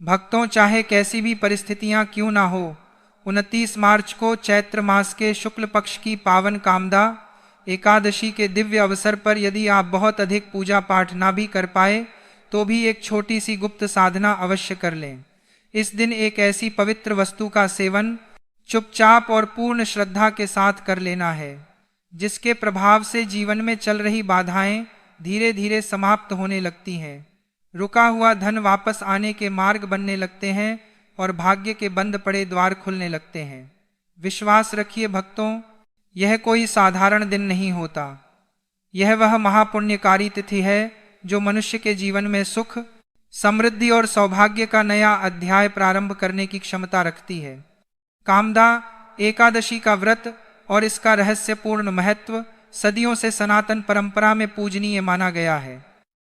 भक्तों, चाहे कैसी भी परिस्थितियां क्यों ना हो, 29 मार्च को चैत्र मास के शुक्ल पक्ष की पावन कामदा एकादशी के दिव्य अवसर पर यदि आप बहुत अधिक पूजा पाठ ना भी कर पाए तो भी एक छोटी सी गुप्त साधना अवश्य कर लें। इस दिन एक ऐसी पवित्र वस्तु का सेवन चुपचाप और पूर्ण श्रद्धा के साथ कर लेना है, जिसके प्रभाव से जीवन में चल रही बाधाएं धीरे धीरे समाप्त होने लगती हैं, रुका हुआ धन वापस आने के मार्ग बनने लगते हैं और भाग्य के बंद पड़े द्वार खुलने लगते हैं। विश्वास रखिए भक्तों, यह कोई साधारण दिन नहीं होता। यह वह महापुण्यकारी तिथि है जो मनुष्य के जीवन में सुख, समृद्धि और सौभाग्य का नया अध्याय प्रारंभ करने की क्षमता रखती है। कामदा एकादशी का व्रत और इसका रहस्यपूर्ण महत्व सदियों से सनातन परंपरा में पूजनीय माना गया है,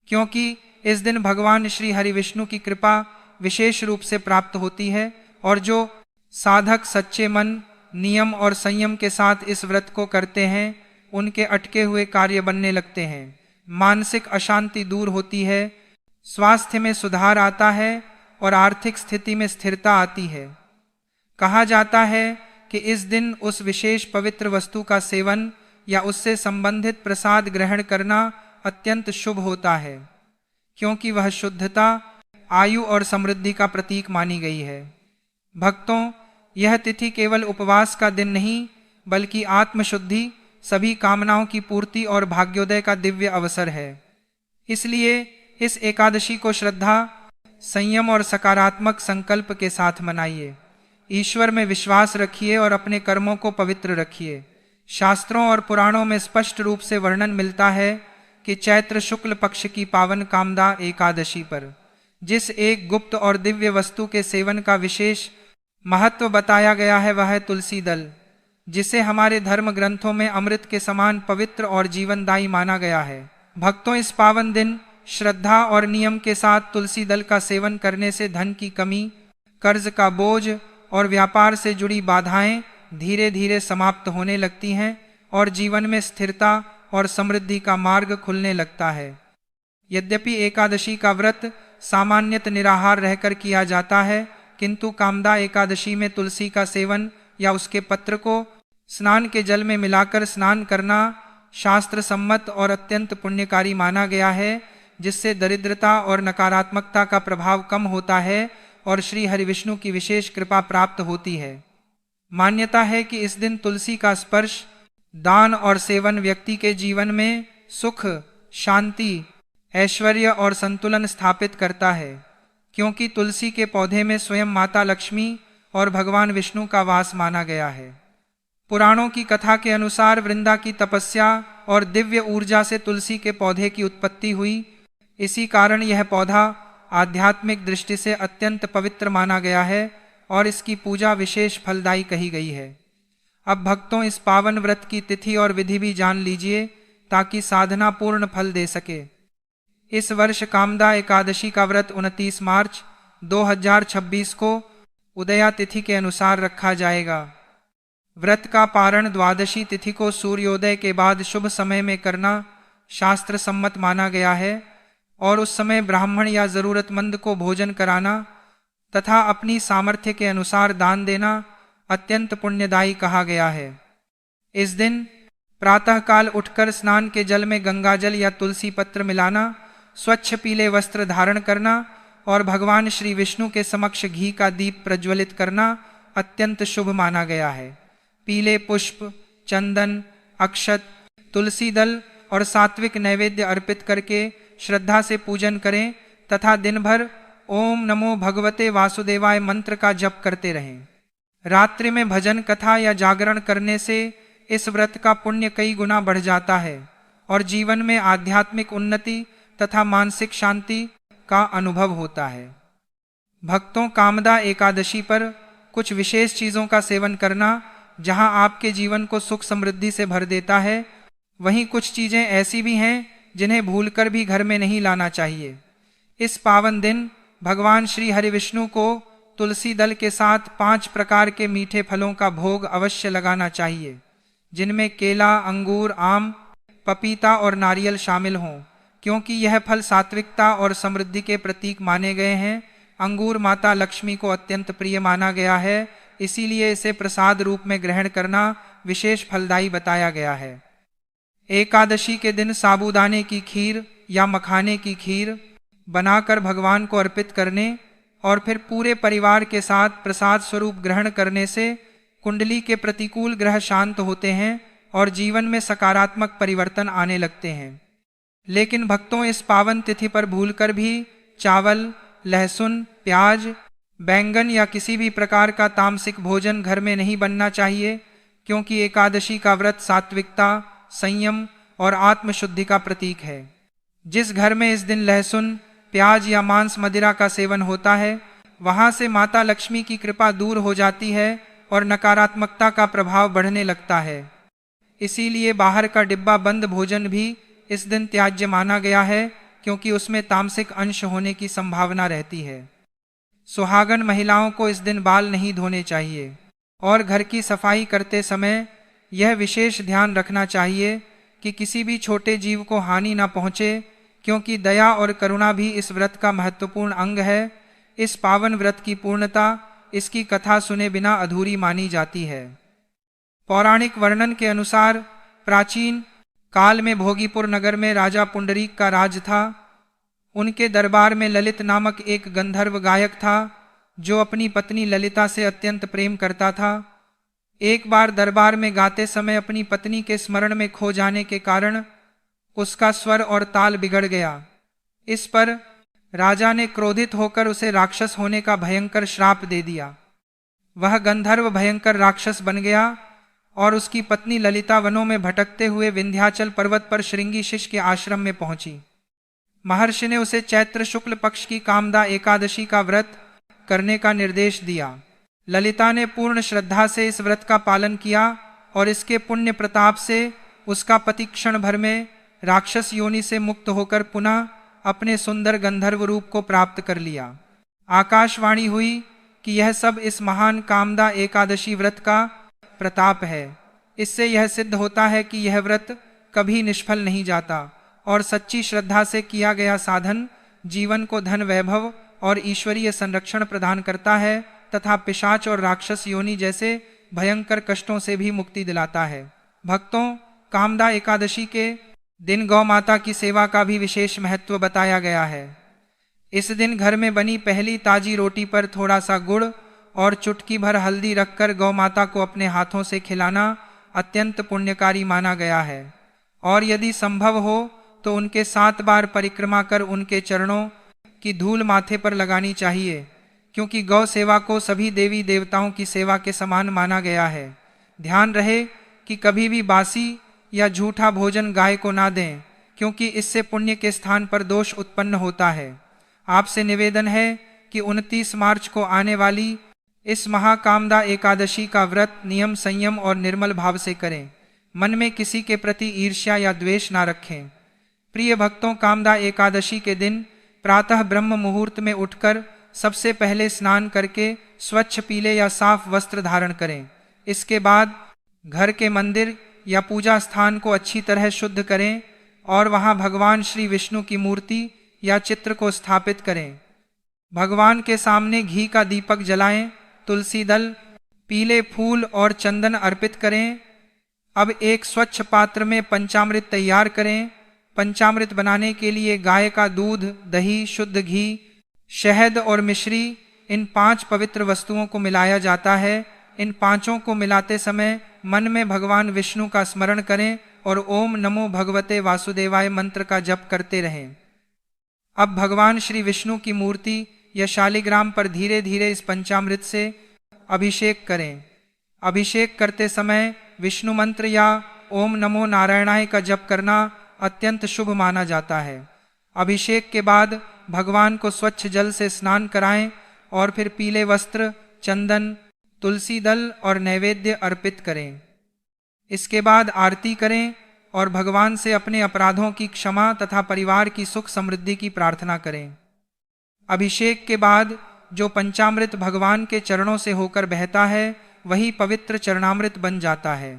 क्योंकि इस दिन भगवान श्री हरि विष्णु की कृपा विशेष रूप से प्राप्त होती है और जो साधक सच्चे मन, नियम और संयम के साथ इस व्रत को करते हैं उनके अटके हुए कार्य बनने लगते हैं, मानसिक अशांति दूर होती है, स्वास्थ्य में सुधार आता है और आर्थिक स्थिति में स्थिरता आती है। कहा जाता है कि इस दिन उस विशेष पवित्र वस्तु का सेवन या उससे संबंधित प्रसाद ग्रहण करना अत्यंत शुभ होता है, क्योंकि वह शुद्धता, आयु और समृद्धि का प्रतीक मानी गई है। भक्तों, यह तिथि केवल उपवास का दिन नहीं बल्कि आत्मशुद्धि, सभी कामनाओं की पूर्ति और भाग्योदय का दिव्य अवसर है। इसलिए इस एकादशी को श्रद्धा, संयम और सकारात्मक संकल्प के साथ मनाइए। ईश्वर में विश्वास रखिए और अपने कर्मों को पवित्र रखिए। शास्त्रों और पुराणों में स्पष्ट रूप से वर्णन मिलता है कि चैत्र शुक्ल पक्ष की पावन कामदा एकादशी पर जिस एक गुप्त और दिव्य वस्तु के सेवन का विशेष महत्व बताया गया है वह है तुलसी दल, जिसे हमारे धर्म ग्रंथों में अमृत के समान पवित्र और जीवनदायी माना गया है। भक्तों, इस पावन दिन श्रद्धा और नियम के साथ तुलसी दल का सेवन करने से धन की कमी, कर्ज का बोझ और व्यापार से जुड़ी बाधाएं धीरे धीरे समाप्त होने लगती हैं और जीवन में स्थिरता और समृद्धि का मार्ग खुलने लगता है। यद्यपि एकादशी का व्रत सामान्यत निराहार रहकर किया जाता है, किंतु कामदा एकादशी में तुलसी का सेवन या उसके पत्र को स्नान के जल में मिलाकर स्नान करना शास्त्र सम्मत और अत्यंत पुण्यकारी माना गया है, जिससे दरिद्रता और नकारात्मकता का प्रभाव कम होता है और श्री हरिविष्णु की विशेष कृपा प्राप्त होती है। मान्यता है कि इस दिन तुलसी का स्पर्श, दान और सेवन व्यक्ति के जीवन में सुख, शांति, ऐश्वर्य और संतुलन स्थापित करता है, क्योंकि तुलसी के पौधे में स्वयं माता लक्ष्मी और भगवान विष्णु का वास माना गया है। पुराणों की कथा के अनुसार वृंदा की तपस्या और दिव्य ऊर्जा से तुलसी के पौधे की उत्पत्ति हुई। इसी कारण यह पौधा आध्यात्मिक दृष्टि से अत्यंत पवित्र माना गया है और इसकी पूजा विशेष फलदायी कही गई है। अब भक्तों, इस पावन व्रत की तिथि और विधि भी जान लीजिए ताकि साधना पूर्ण फल दे सके। इस वर्ष कामदा एकादशी का व्रत 29 मार्च 2026 को उदया तिथि के अनुसार रखा जाएगा। व्रत का पारण द्वादशी तिथि को सूर्योदय के बाद शुभ समय में करना शास्त्र सम्मत माना गया है और उस समय ब्राह्मण या जरूरतमंद को भोजन कराना तथा अपनी सामर्थ्य के अनुसार दान देना अत्यंत पुण्यदायी कहा गया है। इस दिन प्रातःकाल उठकर स्नान के जल में गंगाजल या तुलसी पत्र मिलाना, स्वच्छ पीले वस्त्र धारण करना और भगवान श्री विष्णु के समक्ष घी का दीप प्रज्वलित करना अत्यंत शुभ माना गया है। पीले पुष्प, चंदन, अक्षत, तुलसी दल और सात्विक नैवेद्य अर्पित करके श्रद्धा से पूजन करें तथा दिन भर ओम नमो भगवते वासुदेवाय मंत्र का जप करते रहें। रात्रि में भजन कथा या जागरण करने से इस व्रत का पुण्य कई गुना बढ़ जाता है और जीवन में आध्यात्मिक उन्नति तथा मानसिक शांति का अनुभव होता है। भक्तों, कामदा एकादशी पर कुछ विशेष चीजों का सेवन करना जहां आपके जीवन को सुख समृद्धि से भर देता है, वहीं कुछ चीजें ऐसी भी हैं जिन्हें भूलकर भी घर में नहीं लाना चाहिए। इस पावन दिन भगवान श्री हरि विष्णु को तुलसी दल के साथ 5 प्रकार के मीठे फलों का भोग अवश्य लगाना चाहिए, जिनमें केला, अंगूर, आम, पपीता और नारियल शामिल हों, क्योंकि यह फल सात्विकता और समृद्धि के प्रतीक माने गए हैं। अंगूर माता लक्ष्मी को अत्यंत प्रिय माना गया है, इसीलिए इसे प्रसाद रूप में ग्रहण करना विशेष फलदायी बताया गया है। एकादशी के दिन साबूदाने की खीर या मखाने की खीर बनाकर भगवान को अर्पित करने और फिर पूरे परिवार के साथ प्रसाद स्वरूप ग्रहण करने से कुंडली के प्रतिकूल ग्रह शांत होते हैं और जीवन में सकारात्मक परिवर्तन आने लगते हैं। लेकिन भक्तों, इस पावन तिथि पर भूलकर भी चावल, लहसुन, प्याज, बैंगन या किसी भी प्रकार का तामसिक भोजन घर में नहीं बनना चाहिए, क्योंकि एकादशी का व्रत सात्विकता, संयम और आत्मशुद्धि का प्रतीक है। जिस घर में इस दिन लहसुन, प्याज या मांस मदिरा का सेवन होता है, वहां से माता लक्ष्मी की कृपा दूर हो जाती है और नकारात्मकता का प्रभाव बढ़ने लगता है। इसीलिए बाहर का डिब्बा बंद भोजन भी इस दिन त्याज्य माना गया है, क्योंकि उसमें तामसिक अंश होने की संभावना रहती है। सुहागन महिलाओं को इस दिन बाल नहीं धोने चाहिए और घर की सफाई करते समय यह विशेष ध्यान रखना चाहिए कि किसी भी छोटे जीव को हानि न पहुंचे, क्योंकि दया और करुणा भी इस व्रत का महत्वपूर्ण अंग है। इस पावन व्रत की पूर्णता इसकी कथा सुने बिना अधूरी मानी जाती है। पौराणिक वर्णन के अनुसार प्राचीन काल में भोगीपुर नगर में राजा पुंडरीक का राज था। उनके दरबार में ललित नामक एक गंधर्व गायक था, जो अपनी पत्नी ललिता से अत्यंत प्रेम करता था। एक बार दरबार में गाते समय अपनी पत्नी के स्मरण में खो जाने के कारण उसका स्वर और ताल बिगड़ गया। इस पर राजा ने क्रोधित होकर उसे राक्षस होने का भयंकर श्राप दे दिया। वह गंधर्व भयंकर राक्षस बन गया और उसकी पत्नी ललिता वनों में भटकते हुए विंध्याचल पर्वत पर श्रृंगी शिष्य के आश्रम में पहुंची। महर्षि ने उसे चैत्र शुक्ल पक्ष की कामदा एकादशी का व्रत करने का निर्देश दिया। ललिता ने पूर्ण श्रद्धा से इस व्रत का पालन किया और इसके पुण्य प्रताप से उसका पति क्षण भर में राक्षस योनि से मुक्त होकर पुनः अपने सुंदर गंधर्व रूप को प्राप्त कर लिया। आकाशवाणी हुई कि यह सब इस महान कामदा एकादशी व्रत का प्रताप है। इससे यह सिद्ध होता है कि यह व्रत कभी निष्फल नहीं जाता और सच्ची श्रद्धा से किया गया साधन जीवन को धन, वैभव और ईश्वरीय संरक्षण प्रदान करता है तथा पिशाच और राक्षस योनि जैसे भयंकर कष्टों से भी मुक्ति दिलाता है। भक्तों, कामदा एकादशी के दिन गौ माता की सेवा का भी विशेष महत्व बताया गया है। इस दिन घर में बनी पहली ताजी रोटी पर थोड़ा सा गुड़ और चुटकी भर हल्दी रखकर गौ माता को अपने हाथों से खिलाना अत्यंत पुण्यकारी माना गया है और यदि संभव हो तो उनके 7 बार परिक्रमा कर उनके चरणों की धूल माथे पर लगानी चाहिए, क्योंकि गौ सेवा को सभी देवी देवताओं की सेवा के समान माना गया है। ध्यान रहे कि कभी भी बासी या झूठा भोजन गाय को ना दें, क्योंकि इससे पुण्य के स्थान पर दोष उत्पन्न होता है। आपसे निवेदन है कि 29 मार्च को आने वाली इस महाकामदा एकादशी का व्रत नियम, संयम और निर्मल भाव से करें। मन में किसी के प्रति ईर्ष्या या द्वेष ना रखें। प्रिय भक्तों, कामदा एकादशी के दिन प्रातः ब्रह्म मुहूर्त में उठकर सबसे पहले स्नान करके स्वच्छ पीले या साफ वस्त्र धारण करें। इसके बाद घर के मंदिर या पूजा स्थान को अच्छी तरह शुद्ध करें और वहां भगवान श्री विष्णु की मूर्ति या चित्र को स्थापित करें। भगवान के सामने घी का दीपक जलाएं, तुलसी दल, पीले फूल और चंदन अर्पित करें। अब एक स्वच्छ पात्र में पंचामृत तैयार करें। पंचामृत बनाने के लिए गाय का दूध, दही, शुद्ध घी, शहद और मिश्री, इन 5 पवित्र वस्तुओं को मिलाया जाता है। इन पांचों को मिलाते समय मन में भगवान विष्णु का स्मरण करें और ओम नमो भगवते वासुदेवाय मंत्र का जप करते रहें। अब भगवान श्री विष्णु की मूर्ति या शालिग्राम पर धीरे धीरे इस पंचामृत से अभिषेक करें। अभिषेक करते समय विष्णु मंत्र या ओम नमो नारायणाय का जप करना अत्यंत शुभ माना जाता है। अभिषेक के बाद भगवान को स्वच्छ जल से स्नान कराएं और फिर पीले वस्त्र, चंदन, तुलसी दल और नैवेद्य अर्पित करें। इसके बाद आरती करें और भगवान से अपने अपराधों की क्षमा तथा परिवार की सुख समृद्धि की प्रार्थना करें। अभिषेक के बाद जो पंचामृत भगवान के चरणों से होकर बहता है, वही पवित्र चरणामृत बन जाता है।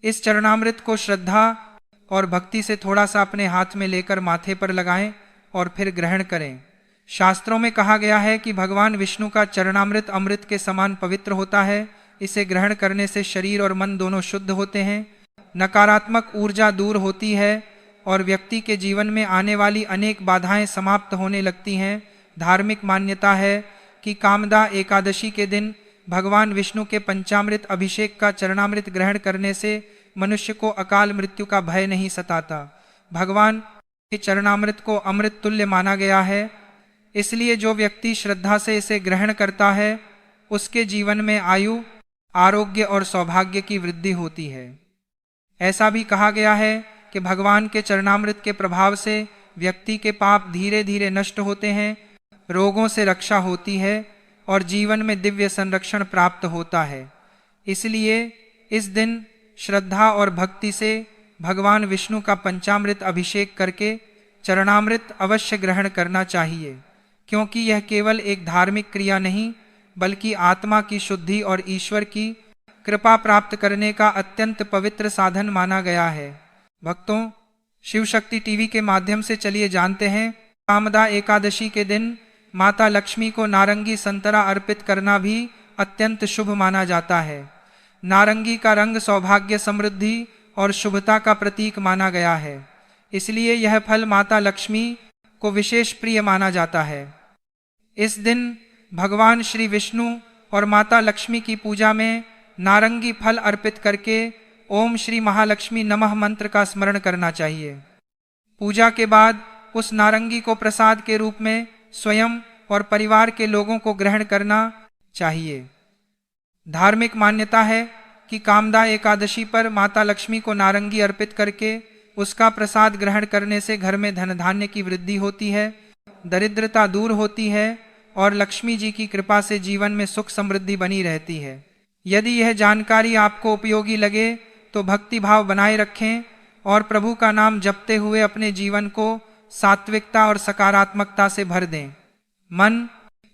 इस चरणामृत को श्रद्धा और भक्ति से थोड़ा सा अपने हाथ में लेकर माथे पर लगाएं और फिर ग्रहण करें। शास्त्रों में कहा गया है कि भगवान विष्णु का चरणामृत अमृत के समान पवित्र होता है। इसे ग्रहण करने से शरीर और मन दोनों शुद्ध होते हैं, नकारात्मक ऊर्जा दूर होती है और व्यक्ति के जीवन में आने वाली अनेक बाधाएं समाप्त होने लगती हैं। धार्मिक मान्यता है कि कामदा एकादशी के दिन भगवान विष्णु के पंचामृत अभिषेक का चरणामृत ग्रहण करने से मनुष्य को अकाल मृत्यु का भय नहीं सताता। भगवान के चरणामृत को अमृत तुल्य माना गया है, इसलिए जो व्यक्ति श्रद्धा से इसे ग्रहण करता है उसके जीवन में आयु, आरोग्य और सौभाग्य की वृद्धि होती है। ऐसा भी कहा गया है कि भगवान के चरणामृत के प्रभाव से व्यक्ति के पाप धीरे धीरे नष्ट होते हैं, रोगों से रक्षा होती है और जीवन में दिव्य संरक्षण प्राप्त होता है। इसलिए इस दिन श्रद्धा और भक्ति से भगवान विष्णु का पंचामृत अभिषेक करके चरणामृत अवश्य ग्रहण करना चाहिए, क्योंकि यह केवल एक धार्मिक क्रिया नहीं बल्कि आत्मा की शुद्धि और ईश्वर की कृपा प्राप्त करने का अत्यंत पवित्र साधन माना गया है। भक्तों, शिव शक्ति टीवी के माध्यम से चलिए जानते हैं, कामदा एकादशी के दिन माता लक्ष्मी को नारंगी संतरा अर्पित करना भी अत्यंत शुभ माना जाता है। नारंगी का रंग सौभाग्य, समृद्धि और शुभता का प्रतीक माना गया है, इसलिए यह फल माता लक्ष्मी को विशेष प्रिय माना जाता है। इस दिन भगवान श्री विष्णु और माता लक्ष्मी की पूजा में नारंगी फल अर्पित करके ओम श्री महालक्ष्मी नमः मंत्र का स्मरण करना चाहिए। पूजा के बाद उस नारंगी को प्रसाद के रूप में स्वयं और परिवार के लोगों को ग्रहण करना चाहिए। धार्मिक मान्यता है कि कामदा एकादशी पर माता लक्ष्मी को नारंगी अर्पित करके उसका प्रसाद ग्रहण करने से घर में धन धान्य की वृद्धि होती है, दरिद्रता दूर होती है और लक्ष्मी जी की कृपा से जीवन में सुख समृद्धि बनी रहती है। यदि यह जानकारी आपको उपयोगी लगे तो भक्ति भाव बनाए रखें और प्रभु का नाम जपते हुए अपने जीवन को सात्विकता और सकारात्मकता से भर दें। मन,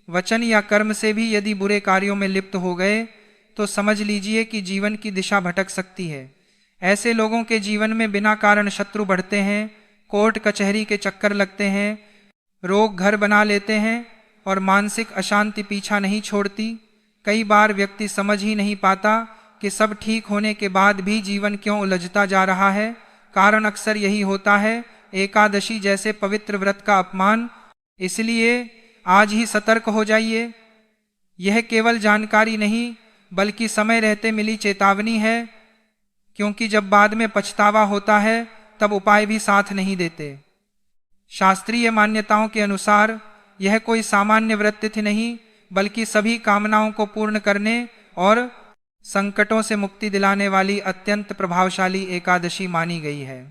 वचन या कर्म से भी यदि बुरे कार्यों में लिप्त हो गए तो समझ लीजिए कि जीवन की दिशा भटक सकती है। ऐसे लोगों के जीवन में बिना कारण शत्रु बढ़ते हैं, कोर्ट कचहरी के चक्कर लगते हैं, रोग घर बना लेते हैं और मानसिक अशांति पीछा नहीं छोड़ती। कई बार व्यक्ति समझ ही नहीं पाता कि सब ठीक होने के बाद भी जीवन क्यों उलझता जा रहा है। कारण अक्सर यही होता है, एकादशी जैसे पवित्र व्रत का अपमान। इसलिए आज ही सतर्क हो जाइए। यह केवल जानकारी नहीं बल्कि समय रहते मिली चेतावनी है, क्योंकि जब बाद में पछतावा होता है तब उपाय भी साथ नहीं देते। शास्त्रीय मान्यताओं के अनुसार यह कोई सामान्य व्रत तिथि नहीं बल्कि सभी कामनाओं को पूर्ण करने और संकटों से मुक्ति दिलाने वाली अत्यंत प्रभावशाली एकादशी मानी गई है।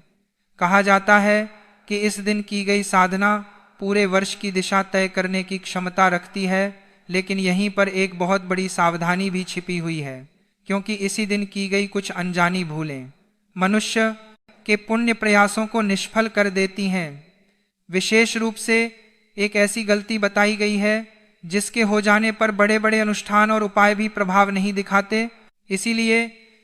कहा जाता है कि इस दिन की गई साधना पूरे वर्ष की दिशा तय करने की क्षमता रखती है, लेकिन यहीं पर एक बहुत बड़ी सावधानी भी छिपी हुई है, क्योंकि इसी दिन की गई कुछ अनजानी भूलें मनुष्य के पुण्य प्रयासों को निष्फल कर देती हैं। विशेष रूप से एक ऐसी गलती बताई गई है जिसके हो जाने पर बड़े बड़े अनुष्ठान और उपाय भी प्रभाव नहीं दिखाते। इसीलिए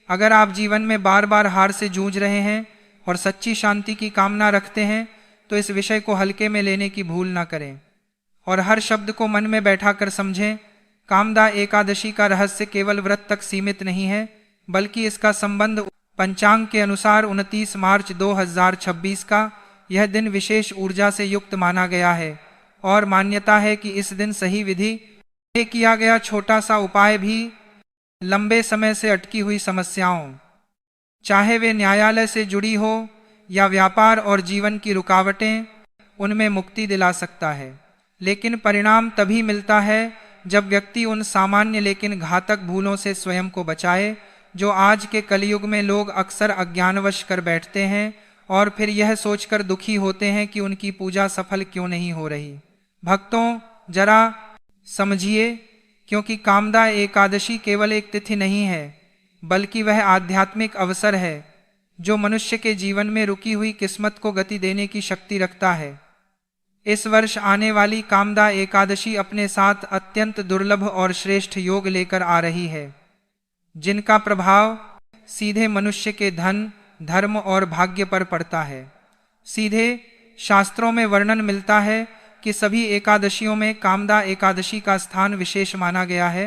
अगर आप जीवन में बार बार हार से जूझ रहे हैं और सच्ची शांति की कामना रखते हैं तो इस विषय को हल्के में लेने की भूल ना करें और हर शब्द को मन में बैठाकर समझें। कामदा एकादशी का रहस्य केवल व्रत तक सीमित नहीं है, बल्कि इसका संबंध पंचांग के अनुसार 29 मार्च 2026 का यह दिन विशेष ऊर्जा से युक्त माना गया है और मान्यता है कि इस दिन सही विधि से किया गया छोटा सा उपाय भी लंबे समय से अटकी हुई समस्याओं, चाहे वे न्यायालय से जुड़ी हो या व्यापार और जीवन की रुकावटें, उनमें मुक्ति दिला सकता है। लेकिन परिणाम तभी मिलता है जब व्यक्ति उन सामान्य लेकिन घातक भूलों से स्वयं को बचाए जो आज के कलयुग में लोग अक्सर अज्ञानवश कर बैठते हैं और फिर यह सोचकर दुखी होते हैं कि उनकी पूजा सफल क्यों नहीं हो रही। भक्तों, जरा समझिए, क्योंकि कामदा एकादशी केवल एक तिथि नहीं है बल्कि वह आध्यात्मिक अवसर है जो मनुष्य के जीवन में रुकी हुई किस्मत को गति देने की शक्ति रखता है। इस वर्ष आने वाली कामदा एकादशी अपने साथ अत्यंत दुर्लभ और श्रेष्ठ योग लेकर आ रही है, जिनका प्रभाव सीधे मनुष्य के धन, धर्म और भाग्य पर पड़ता है। सीधे शास्त्रों में वर्णन मिलता है कि कि सभी एकादशियों में कामदा एकादशी का स्थान विशेष माना गया है,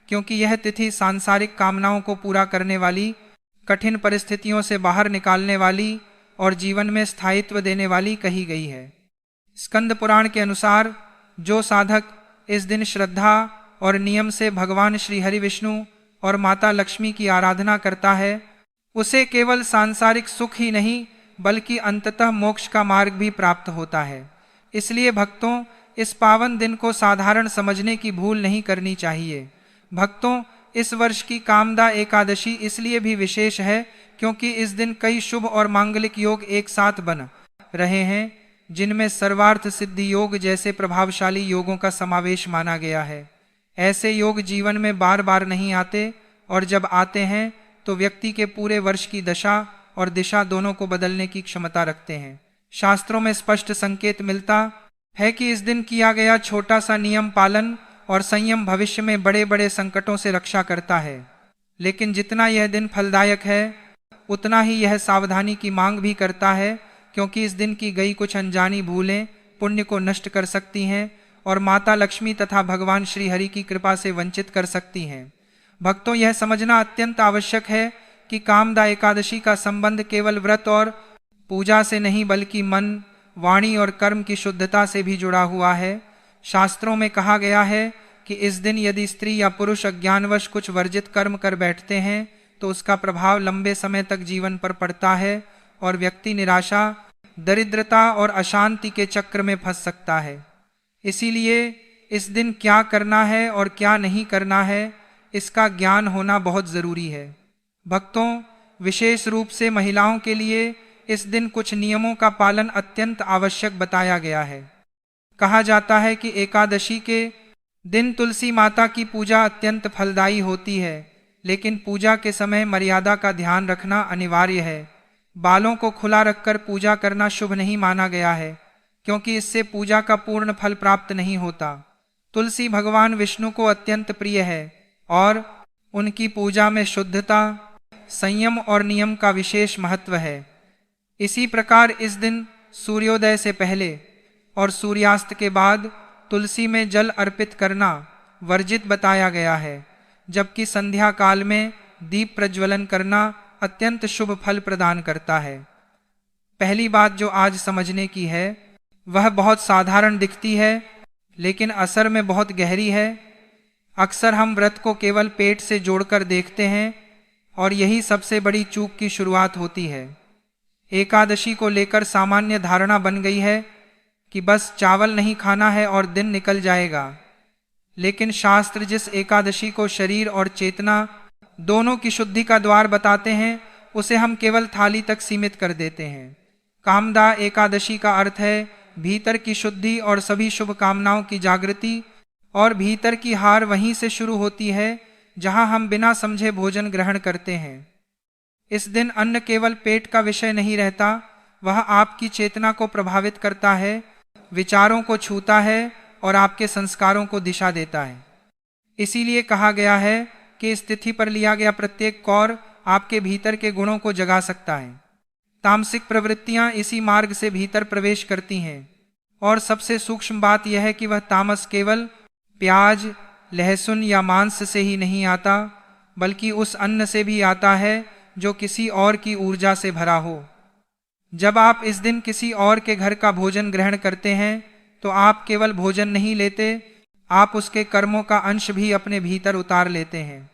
क्योंकि यह तिथि सांसारिक कामनाओं को पूरा करने वाली, कठिन परिस्थितियों से बाहर निकालने वाली और जीवन में स्थायित्व देने वाली कही गई है। स्कंद पुराण के अनुसार जो साधक इस दिन श्रद्धा और नियम से भगवान श्री हरि विष्णु और माता लक्ष्मी की आराधना करता है, उसे केवल सांसारिक सुख ही नहीं बल्कि अंततः मोक्ष का मार्ग भी प्राप्त होता है। इसलिए भक्तों, इस पावन दिन को साधारण समझने की भूल नहीं करनी चाहिए। भक्तों, इस वर्ष की कामदा एकादशी इसलिए भी विशेष है क्योंकि इस दिन कई शुभ और मांगलिक योग एक साथ बन रहे हैं, जिनमें सर्वार्थ सिद्धि योग जैसे प्रभावशाली योगों का समावेश माना गया है। ऐसे योग जीवन में बार बार नहीं आते और जब आते हैं तो व्यक्ति के पूरे वर्ष की दशा और दिशा दोनों को बदलने की क्षमता रखते हैं। शास्त्रों में स्पष्ट संकेत मिलता है कि इस दिन किया गया छोटा सा नियम पालन और संयम भविष्य में बड़े बड़े संकटों से रक्षा करता है। लेकिन जितना यह दिन फलदायक है, उतना ही यह सावधानी की मांग भी करता है, क्योंकि इस दिन की गई कुछ अनजानी भूलें पुण्य को नष्ट कर सकती हैं और माता लक्ष्मी तथा भगवान श्री हरि की कृपा से वंचित कर सकती हैं। भक्तों, यह समझना अत्यंत आवश्यक है कि कामदा एकादशी का संबंध केवल व्रत और पूजा से नहीं बल्कि मन, वाणी और कर्म की शुद्धता से भी जुड़ा हुआ है। शास्त्रों में कहा गया है कि इस दिन यदि स्त्री या पुरुष अज्ञानवश कुछ वर्जित कर्म कर बैठते हैं तो उसका प्रभाव लंबे समय तक जीवन पर पड़ता है और व्यक्ति निराशा, दरिद्रता और अशांति के चक्र में फंस सकता है। इसीलिए इस दिन क्या करना है और क्या नहीं करना है, इसका ज्ञान होना बहुत जरूरी है। भक्तों, विशेष रूप से महिलाओं के लिए इस दिन कुछ नियमों का पालन अत्यंत आवश्यक बताया गया है। कहा जाता है कि एकादशी के दिन तुलसी माता की पूजा अत्यंत फलदायी होती है, लेकिन पूजा के समय मर्यादा का ध्यान रखना अनिवार्य है। बालों को खुला रखकर पूजा करना शुभ नहीं माना गया है, क्योंकि इससे पूजा का पूर्ण फल प्राप्त नहीं होता। तुलसी भगवान विष्णु को अत्यंत प्रिय है और उनकी पूजा में शुद्धता, संयम और नियम का विशेष महत्व है। इसी प्रकार इस दिन सूर्योदय से पहले और सूर्यास्त के बाद तुलसी में जल अर्पित करना वर्जित बताया गया है, जबकि संध्या काल में दीप प्रज्वलन करना अत्यंत शुभ फल प्रदान करता है। पहली बात जो आज समझने की है वह बहुत साधारण दिखती है, लेकिन असर में बहुत गहरी है। अक्सर हम व्रत को केवल पेट से जोड़कर देखते हैं और यही सबसे बड़ी चूक की शुरुआत होती है। एकादशी को लेकर सामान्य धारणा बन गई है कि बस चावल नहीं खाना है और दिन निकल जाएगा, लेकिन शास्त्र जिस एकादशी को शरीर और चेतना दोनों की शुद्धि का द्वार बताते हैं, उसे हम केवल थाली तक सीमित कर देते हैं। कामदा एकादशी का अर्थ है भीतर की शुद्धि और सभी शुभ कामनाओं की जागृति, और भीतर की हार वहीं से शुरू होती है जहां हम बिना समझे भोजन ग्रहण करते हैं। इस दिन अन्न केवल पेट का विषय नहीं रहता, वह आपकी चेतना को प्रभावित करता है, विचारों को छूता है और आपके संस्कारों को दिशा देता है। इसीलिए कहा गया है कि इस तिथि पर लिया गया प्रत्येक कौर आपके भीतर के गुणों को जगा सकता है। तामसिक प्रवृत्तियां इसी मार्ग से भीतर प्रवेश करती हैं, और सबसे सूक्ष्म बात यह है कि वह तामस केवल प्याज, लहसुन या मांस से ही नहीं आता, बल्कि उस अन्न से भी आता है जो किसी और की ऊर्जा से भरा हो। जब आप इस दिन किसी और के घर का भोजन ग्रहण करते हैं तो आप केवल भोजन नहीं लेते, आप उसके कर्मों का अंश भी अपने भीतर उतार लेते हैं।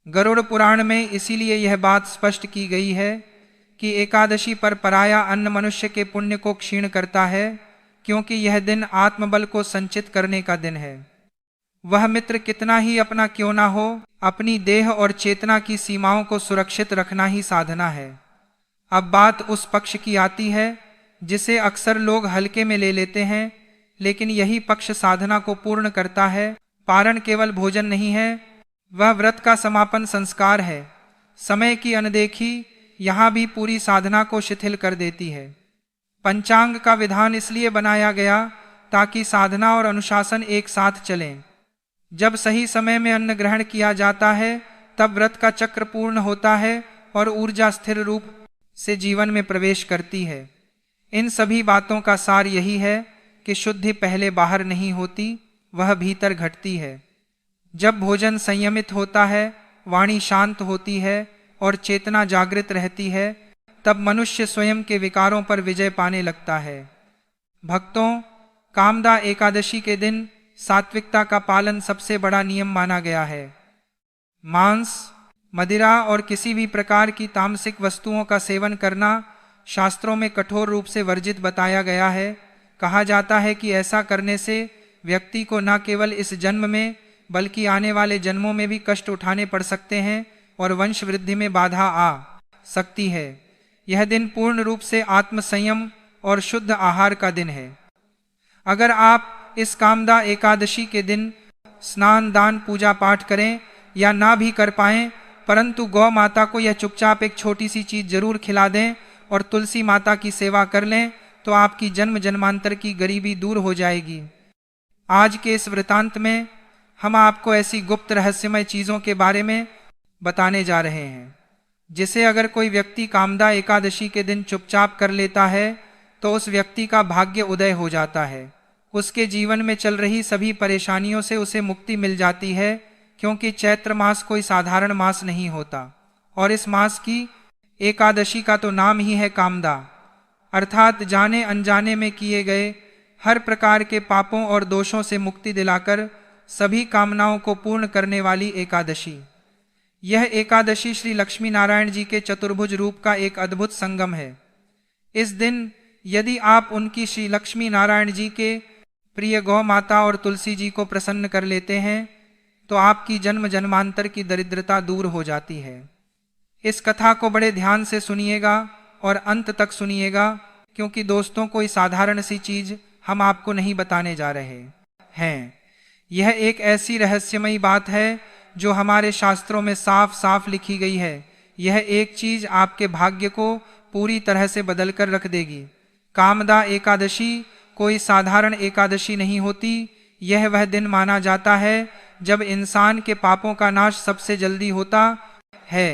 गरुड़ पुराण में इसीलिए यह बात स्पष्ट की गई है कि एकादशी पर पराया अन्न मनुष्य के पुण्य को क्षीण करता है, क्योंकि यह दिन आत्मबल को संचित करने का दिन है। वह मित्र कितना ही अपना क्यों ना हो, अपनी देह और चेतना की सीमाओं को सुरक्षित रखना ही साधना है। अब बात उस पक्ष की आती है जिसे अक्सर लोग हल्के में ले लेते हैं, लेकिन यही पक्ष साधना को पूर्ण करता है। पारण केवल भोजन नहीं है, वह व्रत का समापन संस्कार है। समय की अनदेखी यहाँ भी पूरी साधना को शिथिल कर देती है। पंचांग का विधान इसलिए बनाया गया ताकि साधना और अनुशासन एक साथ चलें। जब सही समय में अन्न ग्रहण किया जाता है तब व्रत का चक्र पूर्ण होता है और ऊर्जा स्थिर रूप से जीवन में प्रवेश करती है। इन सभी बातों का सार यही है कि शुद्धि पहले बाहर नहीं होती, वह भीतर घटती है। जब भोजन संयमित होता है, वाणी शांत होती है और चेतना जागृत रहती है, तब मनुष्य स्वयं के विकारों पर विजय पाने लगता है। भक्तों, कामदा एकादशी के दिन सात्विकता का पालन सबसे बड़ा नियम माना गया है। मांस, मदिरा और किसी भी प्रकार की तामसिक वस्तुओं का सेवन करना शास्त्रों में कठोर रूप से वर्जित बताया गया है। कहा जाता है कि ऐसा करने से व्यक्ति को न केवल इस जन्म में बल्कि आने वाले जन्मों में भी कष्ट उठाने पड़ सकते हैं और वंश वृद्धि में बाधा आ सकती है। यह दिन पूर्ण रूप से आत्म संयम और शुद्ध आहार का दिन है। अगर आप इस कामदा एकादशी के दिन स्नान, दान, पूजा पाठ करें या ना भी कर पाएं, परंतु गौ माता को यह चुपचाप एक छोटी सी चीज जरूर खिला दें और तुलसी माता की सेवा कर लें, तो आपकी जन्म जन्मांतर की गरीबी दूर हो जाएगी। आज के इस वृतांत में हम आपको ऐसी गुप्त रहस्यमय चीजों के बारे में बताने जा रहे हैं, जिसे अगर कोई व्यक्ति कामदा एकादशी के दिन चुपचाप कर लेता है तो उस व्यक्ति का भाग्य उदय हो जाता है। उसके जीवन में चल रही सभी परेशानियों से उसे मुक्ति मिल जाती है, क्योंकि चैत्र मास कोई साधारण मास नहीं होता और इस मास की एकादशी का तो नाम ही है कामदा, अर्थात जाने अनजाने में किए गए हर प्रकार के पापों और दोषों से मुक्ति दिलाकर सभी कामनाओं को पूर्ण करने वाली एकादशी। यह एकादशी श्री लक्ष्मी नारायण जी के चतुर्भुज रूप का एक अद्भुत संगम है। इस दिन यदि आप उनकी श्री लक्ष्मी नारायण जी के प्रिय गौ माता और तुलसी जी को प्रसन्न कर लेते हैं तो आपकी जन्म जन्मांतर की दरिद्रता दूर हो जाती है। इस कथा को बड़े ध्यान से सुनिएगा और अंत तक सुनिएगा, क्योंकि दोस्तों कोई साधारण सी चीज हम आपको नहीं बताने जा रहे हैं। यह एक ऐसी रहस्यमयी बात है जो हमारे शास्त्रों में साफ साफ लिखी गई है। यह एक चीज आपके भाग्य को पूरी तरह से बदल कर रख देगी। कामदा एकादशी कोई साधारण एकादशी नहीं होती। यह वह दिन माना जाता है जब इंसान के पापों का नाश सबसे जल्दी होता है।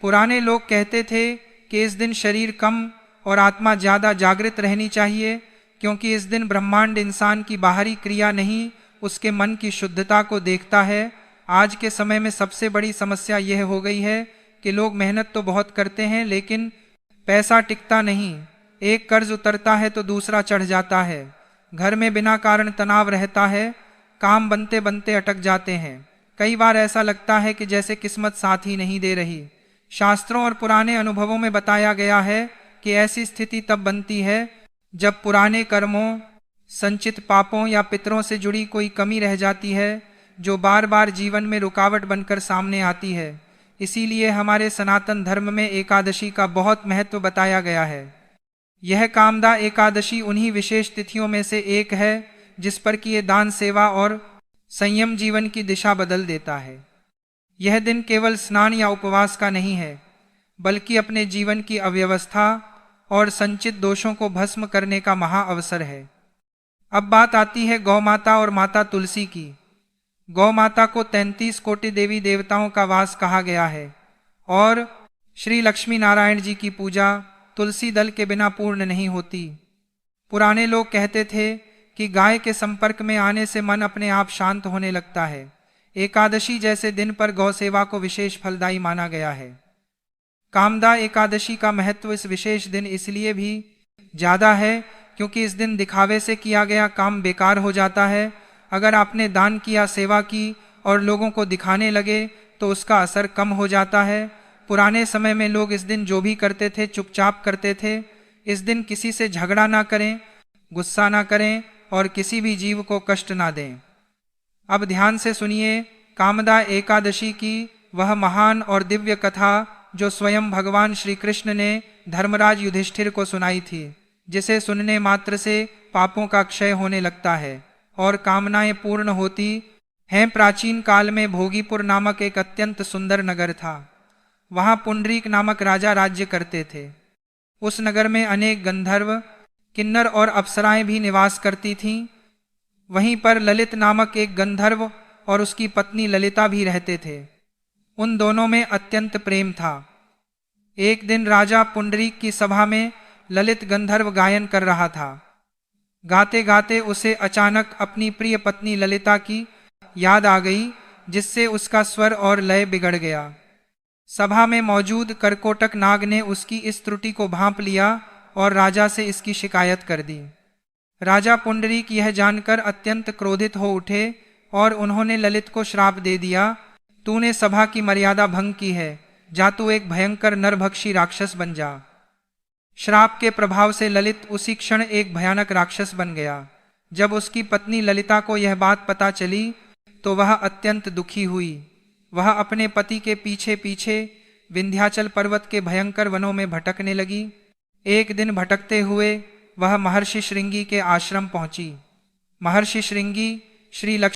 पुराने लोग कहते थे कि इस दिन शरीर कम और आत्मा ज्यादा जागृत रहनी चाहिए, क्योंकि इस दिन ब्रह्मांड इंसान की बाहरी क्रिया नहीं, उसके मन की शुद्धता को देखता है। आज के समय में सबसे बड़ी समस्या यह हो गई है कि लोग मेहनत तो बहुत करते हैं लेकिन पैसा टिकता नहीं। एक कर्ज उतरता है तो दूसरा चढ़ जाता है। घर में बिना कारण तनाव रहता है। काम बनते बनते अटक जाते हैं। कई बार ऐसा लगता है कि जैसे किस्मत साथ ही नहीं दे रही। शास्त्रों और पुराने अनुभवों में बताया गया है कि ऐसी स्थिति तब बनती है जब पुराने कर्मों, संचित पापों या पितरों से जुड़ी कोई कमी रह जाती है, जो बार बार जीवन में रुकावट बनकर सामने आती है। इसीलिए हमारे सनातन धर्म में एकादशी का बहुत महत्व बताया गया है। यह कामदा एकादशी उन्हीं विशेष तिथियों में से एक है जिस पर कि ये दान, सेवा और संयम जीवन की दिशा बदल देता है। यह दिन केवल स्नान या उपवास का नहीं है, बल्कि अपने जीवन की अव्यवस्था और संचित दोषों को भस्म करने का महाअवसर है। अब बात आती है गौ माता और माता तुलसी की। गौ माता को 33 कोटि देवी देवताओं का वास कहा गया है और श्री लक्ष्मी नारायण जी की पूजा तुलसी दल के बिना पूर्ण नहीं होती। पुराने लोग कहते थे कि गाय के संपर्क में आने से मन अपने आप शांत होने लगता है। एकादशी जैसे दिन पर गौ सेवा को विशेष फलदायी माना गया है। कामदा एकादशी का महत्व इस विशेष दिन इसलिए भी ज्यादा है क्योंकि इस दिन दिखावे से किया गया काम बेकार हो जाता है। अगर आपने दान किया, सेवा की और लोगों को दिखाने लगे तो उसका असर कम हो जाता है। पुराने समय में लोग इस दिन जो भी करते थे चुपचाप करते थे। इस दिन किसी से झगड़ा ना करें, गुस्सा ना करें और किसी भी जीव को कष्ट ना दें। अब ध्यान से सुनिए कामदा एकादशी की वह महान और दिव्य कथा जो स्वयं भगवान श्री कृष्ण ने धर्मराज युधिष्ठिर को सुनाई थी, जिसे सुनने मात्र से पापों का क्षय होने लगता है और कामनाएं पूर्ण होती हैं। प्राचीन काल में भोगीपुर नामक एक अत्यंत सुंदर नगर था। वहां पुंडरीक नामक राजा राज्य करते थे। उस नगर में अनेक गंधर्व, किन्नर और अप्सराएं भी निवास करती थीं। वहीं पर ललित नामक एक गंधर्व और उसकी पत्नी ललिता भी रहते थे। उन दोनों में अत्यंत प्रेम था। एक दिन राजा पुंडरीक की सभा में ललित गंधर्व गायन कर रहा था। गाते गाते उसे अचानक अपनी प्रिय पत्नी ललिता की याद आ गई, जिससे उसका स्वर और लय बिगड़ गया। सभा में मौजूद करकोटक नाग ने उसकी इस त्रुटि को भांप लिया और राजा से इसकी शिकायत कर दी। राजा पुंडरीक यह जानकर अत्यंत क्रोधित हो उठे और उन्होंने ललित को श्राप दे दिया, तूने सभा की मर्यादा भंग की है, जा तू एक भयंकर नरभक्षी राक्षस बन जा। श्राप के प्रभाव से ललित उसी क्षण एक भयानक राक्षस बन गया। जब उसकी पत्नी ललिता को यह बात पता चली तो वह अत्यंत दुखी हुई। वह अपने पति के पीछे पीछे विंध्याचल पर्वत के भयंकर वनों में भटकने लगी। एक दिन भटकते हुए वह महर्षि श्रृंगी के आश्रम पहुंची। महर्षि श्रृंगी श्री लक्ष्मी